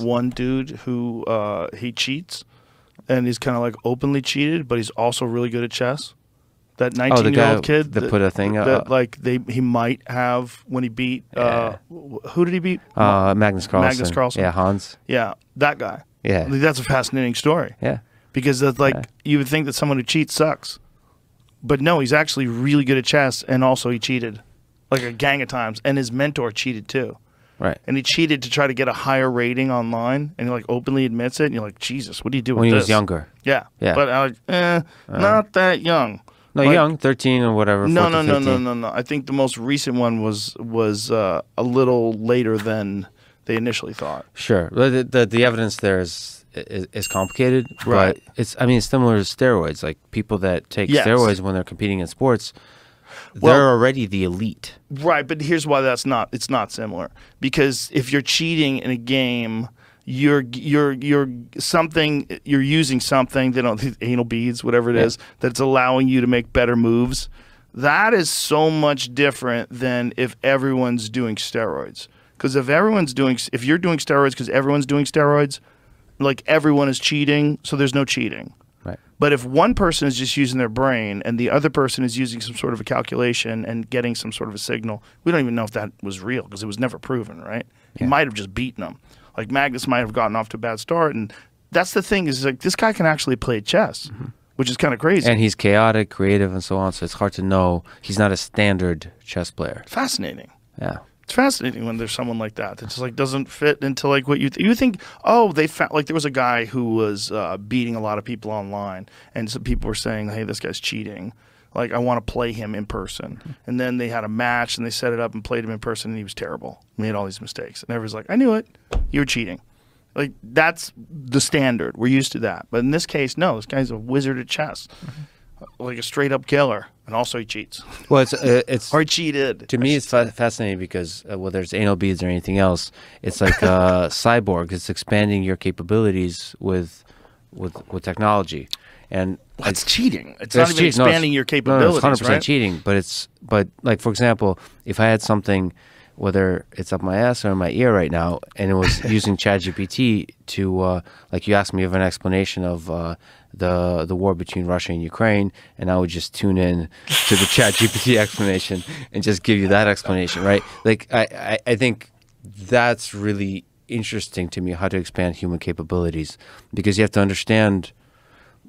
one dude who he cheats, and he's kind of like openly cheated, but he's also really good at chess. That 19-year-old kid that put a thing that like he might have when he beat who did he beat? Magnus Carlsen. Magnus Carlsen. Yeah, Hans. Yeah, that guy. Yeah, I think that's a fascinating story. Yeah, because that's like you would think that someone who cheats sucks, but no, he's actually really good at chess, and also he cheated like a gang of times, and his mentor cheated too. Right. And he cheated to try to get a higher rating online, and he like openly admits it, and you're like, Jesus, what do you do when with he this? was younger. Yeah. Yeah. But I was not that young. No, like, young, 13 or whatever. No. 14, 15. I think the most recent one was a little later than they initially thought. Sure. The evidence there is complicated, right? But it's similar to steroids. Like people that take steroids when they're competing in sports, they're already the elite. Right, but here's why it's not similar. Because if you're cheating in a game, you're using something, they don't anal beads, whatever it is, that's allowing you to make better moves. That is so much different than if everyone's doing steroids. Because if you're doing steroids because everyone's doing steroids, like everyone is cheating, so there's no cheating. Right. But if one person is just using their brain and the other person is using some sort of a calculation and getting some sort of a signal, we don't even know if that was real because it was never proven, right? He might have just beaten them. Like Magnus might have gotten off to a bad start, and that's the thing is like this guy can actually play chess, which is kind of crazy. And he's chaotic, creative, and so on. So it's hard to know. He's not a standard chess player. Fascinating. Yeah. It's fascinating when there's someone like that that just like doesn't fit into like what you think. Oh, they found like there was a guy who was beating a lot of people online, and some people were saying, "Hey, this guy's cheating. Like I want to play him in person." And then they had a match and they set it up and played him in person, and he was terrible. He made all these mistakes, and everyone's like, "I knew it. You were cheating." Like that's the standard. We're used to that. But in this case, no. This guy's a wizard at chess, like a straight up killer. And also he cheats. Well, it's or he cheated. To me, it's fascinating because whether it's anal beads or anything else, it's like a cyborg. It's expanding your capabilities with technology. And it's cheating. It's not even expanding your capabilities. No, it's 100% right? cheating. But like for example, if I had something, whether it's up my ass or in my ear right now, and it was using ChatGPT to like you asked me of an explanation of the war between Russia and Ukraine, and I would just tune in to the ChatGPT explanation and just give you that explanation, right? Like I think that's really interesting to me, how to expand human capabilities, because you have to understand,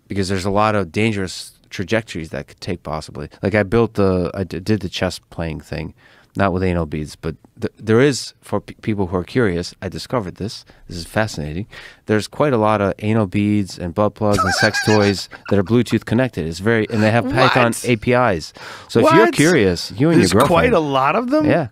because there's a lot of dangerous trajectories that could take possibly. Like I did the chess playing thing, not with anal beads, but there is, for people who are curious, I discovered this. This is fascinating. There's quite a lot of anal beads and butt plugs and sex toys that are Bluetooth connected. And they have Python APIs. So if you're curious, you and your girlfriend. There's quite a lot of them? Yeah.